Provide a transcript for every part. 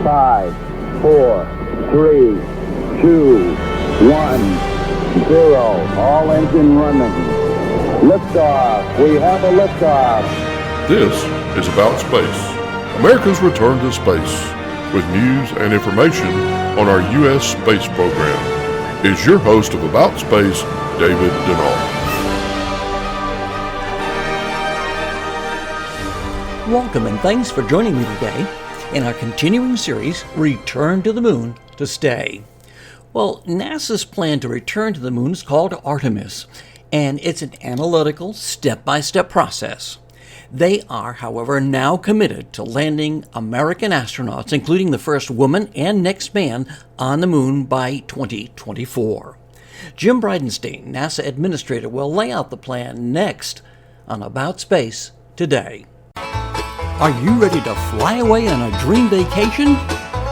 5, 4, 3, 2, 1, 0. All engine running. Liftoff. We have a liftoff. This is About Space, America's return to space, with news and information on our U.S. space program. Is your host of About Space, David Denard. Welcome and thanks for joining me today in our continuing series, Return to the Moon to Stay. Well, NASA's plan to return to the moon is called Artemis, and it's an analytical, step-by-step process. They are, however, now committed to landing American astronauts, including the first woman and next man, on the moon by 2024. Jim Bridenstein, NASA administrator, will lay out the plan next on About Space today. Are you ready to fly away on a dream vacation?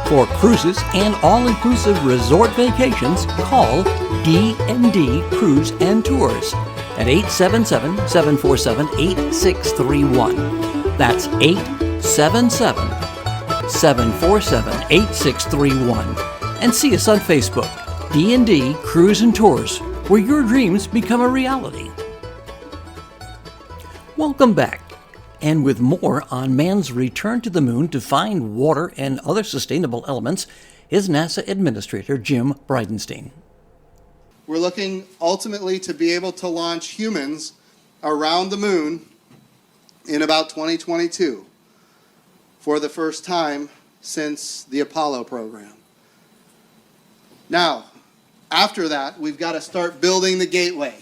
For cruises and all-inclusive resort vacations, call D&D Cruise and Tours at 877-747-8631. That's 877-747-8631. And see us on Facebook, D&D Cruise and Tours, where your dreams become a reality. Welcome back. And with more on man's return to the moon to find water and other sustainable elements is NASA Administrator Jim Bridenstein. We're looking ultimately to be able to launch humans around the moon in about 2022 for the first time since the Apollo program. Now, after that, we've got to start building the gateway.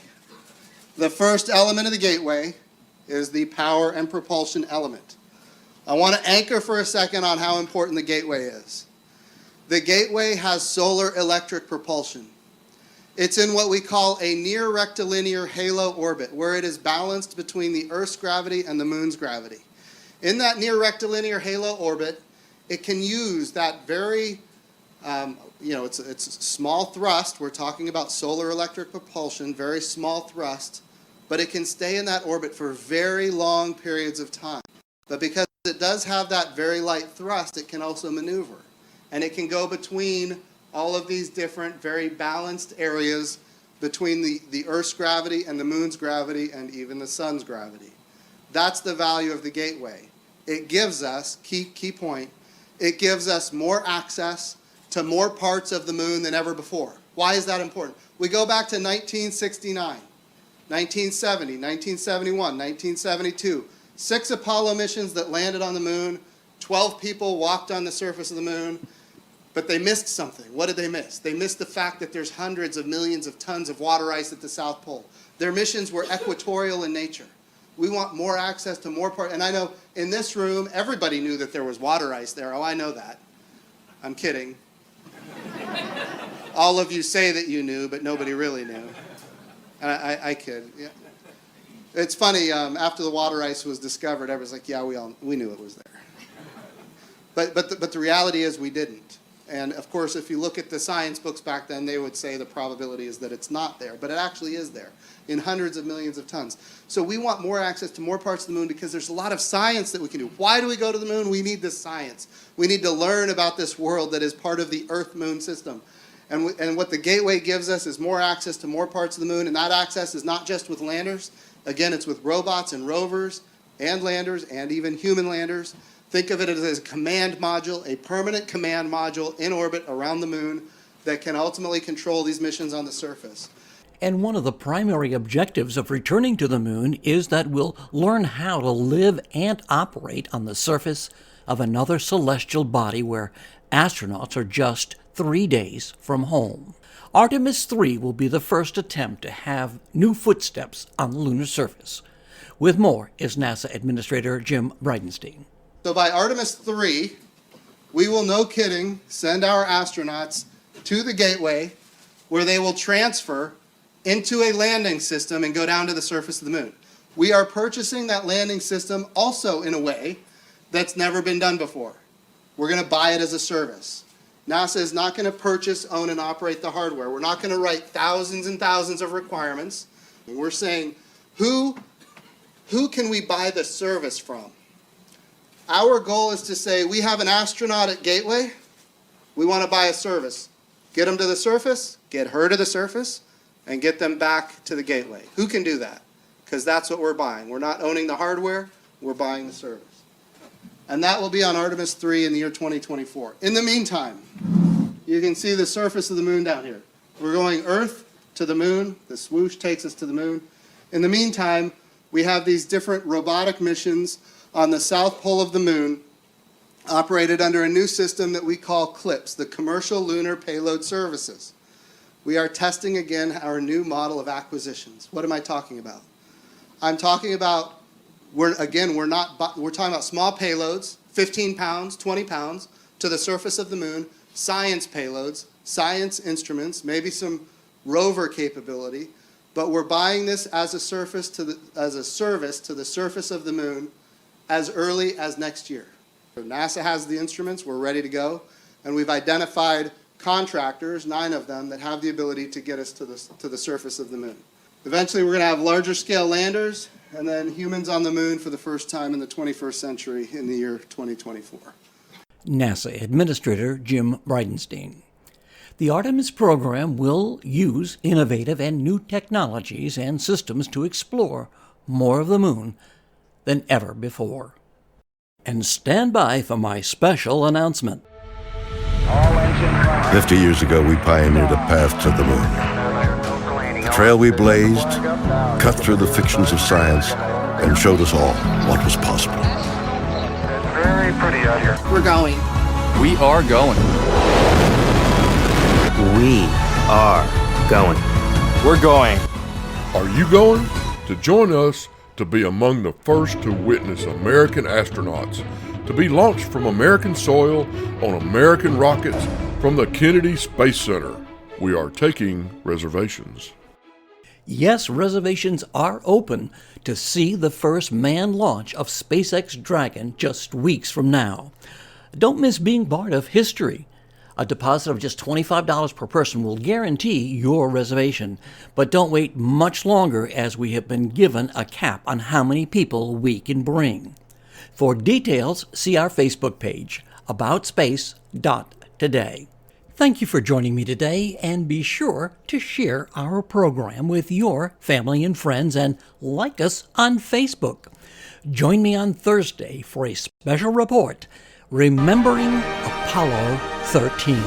The first element of the gateway is the power and propulsion element. I want to anchor for a second on how important the gateway is. The gateway has solar electric propulsion. It's in what we call a near rectilinear halo orbit, where it is balanced between the Earth's gravity and the moon's gravity. In that near rectilinear halo orbit, it can use that very, it's small thrust. We're talking about solar electric propulsion, very small thrust, but it can stay in that orbit for very long periods of time. But because it does have that very light thrust, it can also maneuver. And it can go between all of these different, very balanced areas between the Earth's gravity and the moon's gravity and even the sun's gravity. That's the value of the gateway. It gives us, key point, it gives us more access to more parts of the moon than ever before. Why is that important? We go back to 1969. 1970, 1971, 1972, 6 Apollo missions that landed on the moon, 12 people walked on the surface of the moon, but they missed something. What did they miss? They missed the fact that there's hundreds of millions of tons of water ice at the South Pole. Their missions were equatorial in nature. We want more access to more parts. And I know in this room, everybody knew that there was water ice there. Oh, I know that. I'm kidding. All of you say that you knew, but nobody really knew. And I kid. Yeah. It's funny, after the water ice was discovered, everyone's like, yeah, we knew it was there. But the reality is we didn't. And of course, if you look at the science books back then, they would say the probability is that it's not there. But it actually is there in hundreds of millions of tons. So we want more access to more parts of the moon because there's a lot of science that we can do. Why do we go to the moon? We need this science. We need to learn about this world that is part of the Earth-Moon system. And what the gateway gives us is more access to more parts of the moon, and that access is not just with landers. Again, it's with robots and rovers and landers and even human landers. Think of it as a command module, a permanent command module in orbit around the moon that can ultimately control these missions on the surface. And one of the primary objectives of returning to the moon is that we'll learn how to live and operate on the surface of another celestial body where astronauts are just 3 days from home. Artemis 3 will be the first attempt to have new footsteps on the lunar surface. With more is NASA Administrator Jim Bridenstein. So by Artemis 3, we will, no kidding, send our astronauts to the gateway where they will transfer into a landing system and go down to the surface of the moon. We are purchasing that landing system also in a way that's never been done before. We're going to buy it as a service. NASA is not going to purchase, own, and operate the hardware. We're not going to write thousands and thousands of requirements. We're saying, who can we buy the service from? Our goal is to say, we have an astronaut at Gateway. We want to buy a service. Get them to the surface, get her to the surface, and get them back to the Gateway. Who can do that? Because that's what we're buying. We're not owning the hardware, we're buying the service. And that will be on Artemis 3 in the year 2024. In the meantime, you can see the surface of the moon down here. We're going Earth to the moon. The swoosh takes us to the moon. In the meantime, we have these different robotic missions on the south pole of the moon, operated under a new system that we call CLPS, the Commercial Lunar Payload Services. We are testing again our new model of acquisitions. What am I talking about? I'm talking about, we're talking about small payloads, 15 pounds, 20 pounds, to the surface of the moon, science payloads, science instruments, maybe some rover capability, but we're buying this as a service to the surface of the moon as early as next year. So NASA has the instruments, we're ready to go, and we've identified contractors, 9 of them, that have the ability to get us to the surface of the moon. Eventually we're going to have larger scale landers, and then humans on the moon for the first time in the 21st century in the year 2024. NASA Administrator Jim Bridenstein. The Artemis program will use innovative and new technologies and systems to explore more of the moon than ever before. And stand by for my special announcement. 50 years ago, we pioneered a path to the moon. The trail we blazed cut through the fictions of science and showed us all what was possible. It's very pretty out here. We're going. We are going. We are going. We're going. Are you going? To join us to be among the first to witness American astronauts to be launched from American soil on American rockets from the Kennedy Space Center. We are taking reservations. Yes, reservations are open to see the first manned launch of SpaceX Dragon just weeks from now. Don't miss being part of history. A deposit of just $25 per person will guarantee your reservation, but don't wait much longer as we have been given a cap on how many people we can bring. For details, see our Facebook page, aboutspace.today. Thank you for joining me today, and be sure to share our program with your family and friends and like us on Facebook. Join me on Thursday for a special report remembering Apollo 13.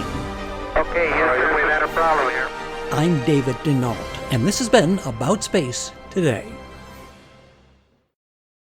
Okay, yes, we've had a problem here. I'm David Denault, and this has been About Space Today.